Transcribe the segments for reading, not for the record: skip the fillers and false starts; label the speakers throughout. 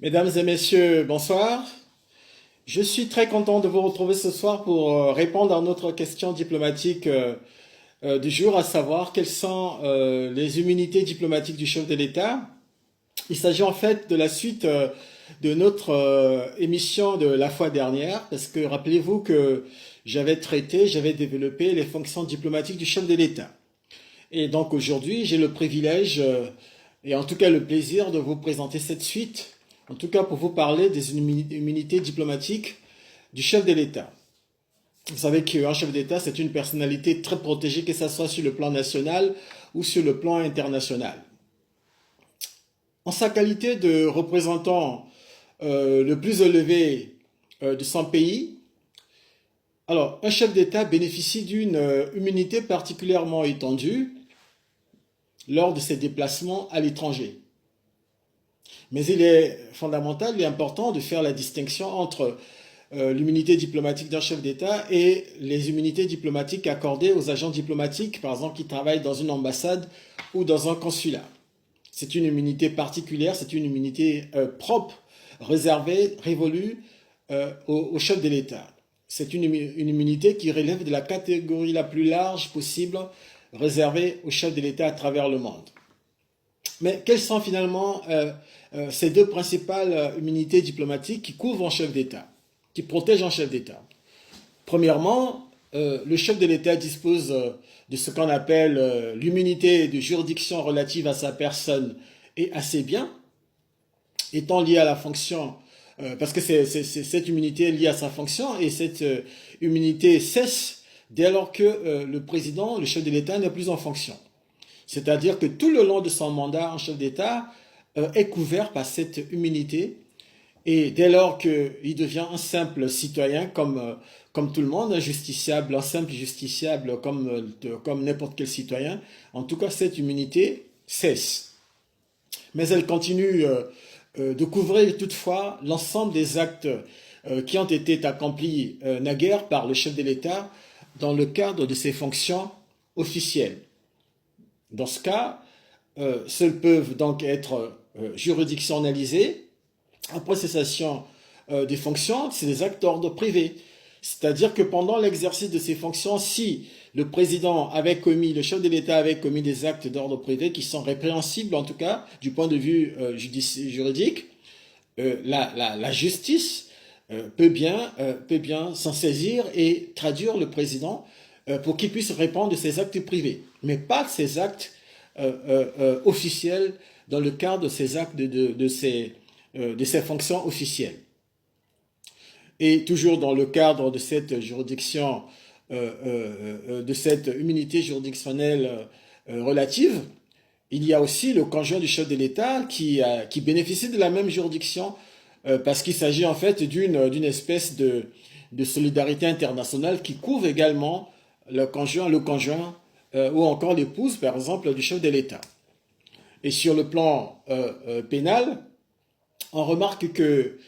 Speaker 1: Mesdames et messieurs, bonsoir. Je suis très content de vous retrouver ce soir pour répondre à notre question diplomatique du jour, à savoir quelles sont les immunités diplomatiques du chef de l'État. Il s'agit en fait de la suite de notre émission de la fois dernière, parce que rappelez-vous que j'avais développé les fonctions diplomatiques du chef de l'État. Et donc aujourd'hui, j'ai le privilège et en tout cas le plaisir de vous présenter cette suite, en tout cas pour vous parler des immunités diplomatiques du chef de l'État. Vous savez qu'un chef d'État, c'est une personnalité très protégée, que ce soit sur le plan national ou sur le plan international. En sa qualité de représentant le plus élevé de son pays, alors un chef d'État bénéficie d'une immunité particulièrement étendue lors de ses déplacements à l'étranger. Mais il est fondamental et important de faire la distinction entre l'immunité diplomatique d'un chef d'État et les immunités diplomatiques accordées aux agents diplomatiques, par exemple, qui travaillent dans une ambassade ou dans un consulat. C'est une immunité particulière, c'est une immunité propre, réservée, révolue au chef de l'État. C'est une immunité qui relève de la catégorie la plus large possible, réservée au chef de l'État à travers le monde. Mais quelles sont finalement ces deux principales immunités diplomatiques qui couvrent un chef d'État, qui protègent un chef d'État? Premièrement, le chef de l'État dispose de ce qu'on appelle l'immunité de juridiction relative à sa personne et à ses biens, étant liée à la fonction, parce que cette immunité est liée à sa fonction, et cette immunité cesse dès lors que le président, le chef de l'État, n'est plus en fonction. C'est-à-dire que tout le long de son mandat en chef d'État est couvert par cette immunité. Et dès lors qu'il devient un simple citoyen comme tout le monde, un justiciable, un simple justiciable comme n'importe quel citoyen, en tout cas cette immunité cesse. Mais elle continue de couvrir toutefois l'ensemble des actes qui ont été accomplis naguère par le chef de l'État dans le cadre de ses fonctions officielles. Dans ce cas, seuls peuvent donc être juridictionnalisés après cessation des fonctions, c'est des actes d'ordre privé. C'est-à-dire que pendant l'exercice de ces fonctions, si le président avait commis, le chef de l'État avait commis des actes d'ordre privé qui sont répréhensibles, en tout cas du point de vue juridique, la justice peut bien s'en saisir et traduire le président pour qu'il puisse répondre de ses actes privés, mais pas de ses actes officiels dans le cadre de ces actes de ses fonctions officielles. Et toujours dans le cadre de cette juridiction, de cette immunité juridictionnelle relative, il y a aussi le conjoint du chef de l'État qui bénéficie de la même juridiction parce qu'il s'agit en fait d'une espèce de solidarité internationale qui couvre également le conjoint ou encore l'épouse, par exemple, du chef de l'État. Et sur le plan pénal, on remarque que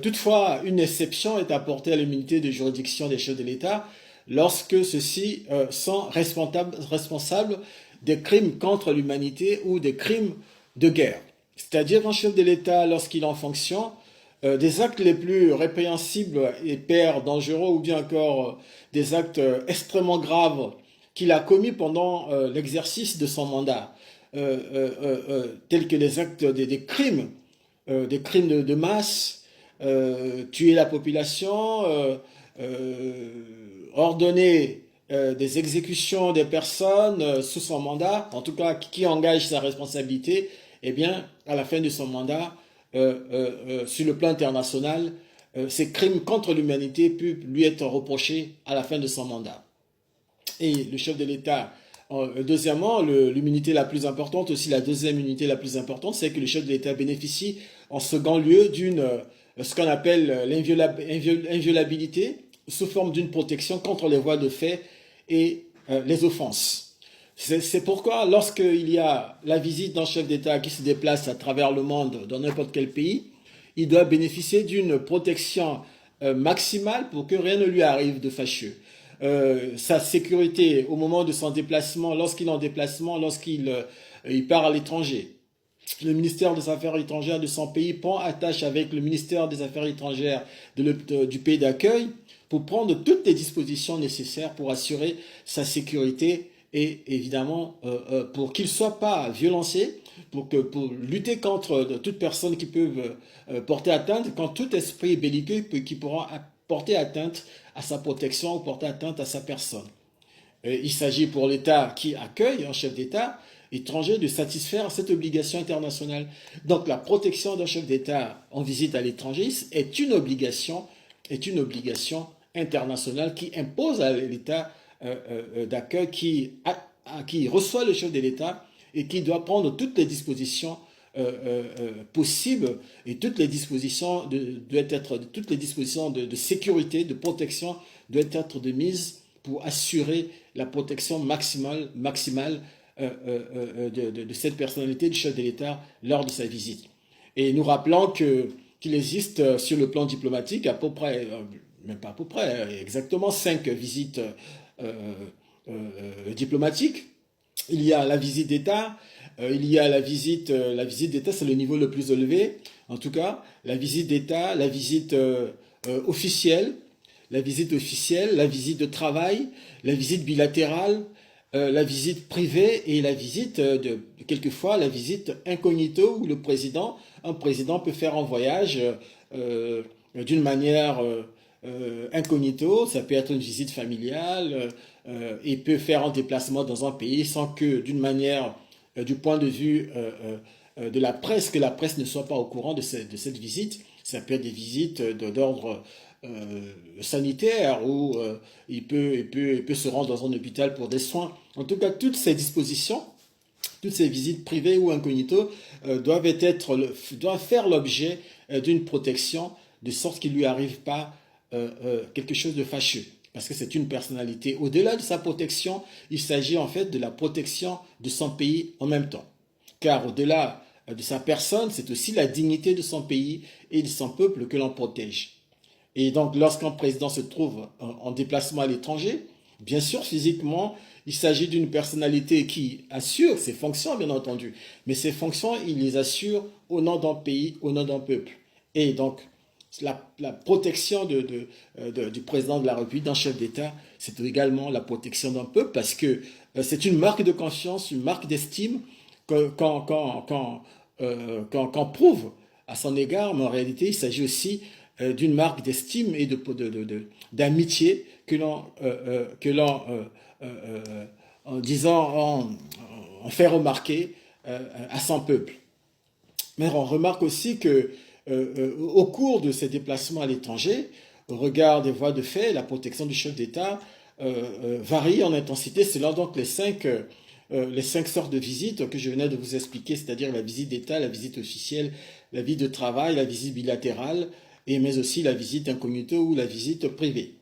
Speaker 1: toutefois une exception est apportée à l'immunité de juridiction des chefs de l'État lorsque ceux-ci sont responsables des crimes contre l'humanité ou des crimes de guerre. C'est-à-dire un chef de l'État, lorsqu'il est en fonction, des actes les plus répréhensibles et pères dangereux ou bien encore des actes extrêmement graves qu'il a commis pendant l'exercice de son mandat, tels que les actes des crimes de masse, tuer la population, ordonner des exécutions des personnes sous son mandat, en tout cas qui engage sa responsabilité, eh bien, à la fin de son mandat, sur le plan international, ces crimes contre l'humanité peuvent lui être reprochés à la fin de son mandat. Et le chef de l'État, deuxièmement, l'immunité la plus importante, aussi la deuxième immunité la plus importante, c'est que le chef de l'État bénéficie en second lieu d'une, ce qu'on appelle l'inviolabilité, sous forme d'une protection contre les voies de fait et les offenses. C'est pourquoi lorsqu'il y a la visite d'un chef d'État qui se déplace à travers le monde, dans n'importe quel pays, il doit bénéficier d'une protection maximale pour que rien ne lui arrive de fâcheux. Sa sécurité au moment de son déplacement, lorsqu'il est en déplacement, lorsqu'il il part à l'étranger. le ministère des Affaires étrangères de son pays prend attache avec le ministère des Affaires étrangères du pays d'accueil pour prendre toutes les dispositions nécessaires pour assurer sa sécurité et évidemment pour qu'il ne soit pas violencé, pour lutter contre toute personne qui peut porter atteinte, quand tout esprit belliqueux qui pourra porter atteinte à sa protection ou porter atteinte à sa personne. Il s'agit pour l'État qui accueille un chef d'État étranger de satisfaire cette obligation internationale. Donc la protection d'un chef d'État en visite à l'étranger est une obligation internationale qui impose à l'État d'accueil qui reçoit le chef de l'État et qui doit prendre toutes les dispositions possibles et toutes les dispositions de sécurité, de protection doivent être de mise pour assurer la protection maximale de cette personnalité du chef de l'État lors de sa visite. Et nous rappelons qu'il existe sur le plan diplomatique à peu près, même pas à peu près, exactement 5 visites diplomatiques. Il y a la visite d'État, il y a la visite d'État, c'est le niveau le plus élevé, en tout cas, la visite d'État, la visite officielle, la visite de travail, la visite bilatérale, la visite privée et la visite, quelquefois, la visite incognito où un président peut faire un voyage d'une manière incognito, ça peut être une visite familiale, il peut faire un déplacement dans un pays sans que, d'une manière, du point de vue de la presse, que la presse ne soit pas au courant de cette visite. Ça peut être des visites d'ordre sanitaire où il peut se rendre dans un hôpital pour des soins. En tout cas, toutes ces dispositions, toutes ces visites privées ou incognito doivent faire l'objet d'une protection de sorte qu'il ne lui arrive pas quelque chose de fâcheux. Parce que c'est une personnalité. Au-delà de sa protection, il s'agit en fait de la protection de son pays en même temps. Car au-delà de sa personne, c'est aussi la dignité de son pays et de son peuple que l'on protège. Et donc, lorsqu'un président se trouve en déplacement à l'étranger, bien sûr, physiquement, il s'agit d'une personnalité qui assure ses fonctions, bien entendu. Mais ses fonctions, il les assure au nom d'un pays, au nom d'un peuple. Et donc, la protection du président de la République, d'un chef d'État, c'est également la protection d'un peuple parce que c'est une marque de confiance, une marque d'estime qu'on prouve à son égard, mais en réalité, il s'agit aussi d'une marque d'estime et d'amitié que l'on, en fait remarquer à son peuple. Mais on remarque aussi que au cours de ces déplacements à l'étranger, au regard des voies de fait, la protection du chef d'État varie en intensité selon donc les cinq sortes de visites que je venais de vous expliquer, c'est-à-dire la visite d'État, la visite officielle, la visite de travail, la visite bilatérale, mais aussi la visite incognito ou la visite privée.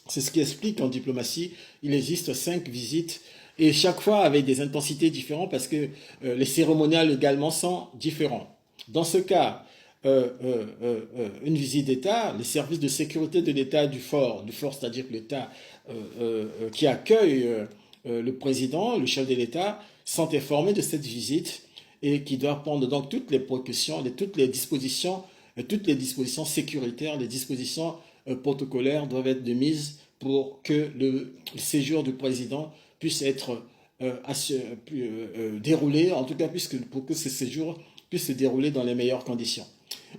Speaker 1: C'est ce qui explique qu'en diplomatie, il existe 5 visites et chaque fois avec des intensités différentes parce que les cérémoniales également sont différents. Dans ce cas, une visite d'État, les services de sécurité de l'État du fort, c'est-à-dire l'État qui accueille le président, le chef de l'État, sont informés de cette visite et qui doivent prendre donc toutes les précautions, toutes les dispositions sécuritaires, les dispositions protocolaires doivent être de mise pour que le séjour du président puisse être déroulé, en tout cas pour que ce séjour puisse se dérouler dans les meilleures conditions.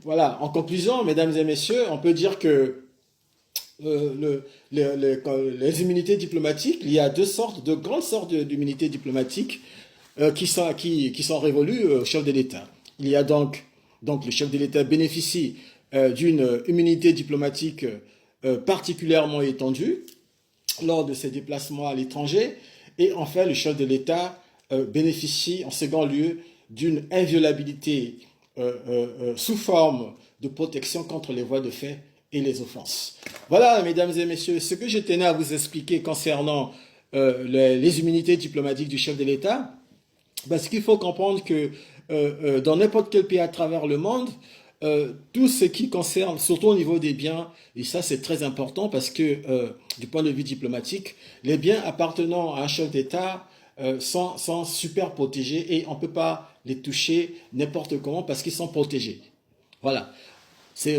Speaker 1: Voilà, en conclusion, mesdames et messieurs, on peut dire que les immunités diplomatiques, il y a de grandes sortes d'immunités diplomatiques qui sont révolues au chef de l'État. Il y a donc le chef de l'État bénéficie d'une immunité diplomatique particulièrement étendue lors de ses déplacements à l'étranger. Et enfin, le chef de l'État bénéficie en second lieu d'une inviolabilité sous forme de protection contre les voies de fait et les offenses. Voilà, mesdames et messieurs, ce que je tenais à vous expliquer concernant les immunités diplomatiques du chef de l'État, parce qu'il faut comprendre que dans n'importe quel pays à travers le monde, tout ce qui concerne, surtout au niveau des biens, et ça c'est très important parce que du point de vue diplomatique, les biens appartenant à un chef d'État sont super protégés et on ne peut pas les toucher n'importe comment parce qu'ils sont protégés. Voilà.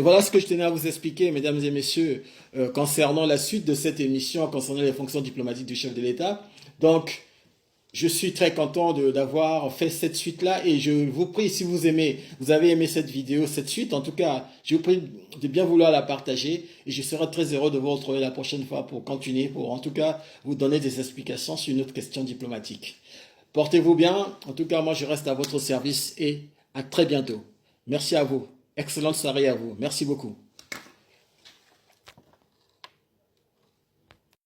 Speaker 1: Voilà ce que je tenais à vous expliquer, mesdames et messieurs, concernant la suite de cette émission, concernant les fonctions diplomatiques du chef de l'État. Donc, je suis très content d'avoir fait cette suite-là et je vous prie, si vous avez aimé cette vidéo, cette suite, en tout cas, je vous prie de bien vouloir la partager et je serai très heureux de vous retrouver la prochaine fois pour continuer, pour en tout cas vous donner des explications sur une autre question diplomatique. Portez-vous bien, en tout cas, moi je reste à votre service et à très bientôt. Merci à vous. Excellente soirée à vous. Merci beaucoup.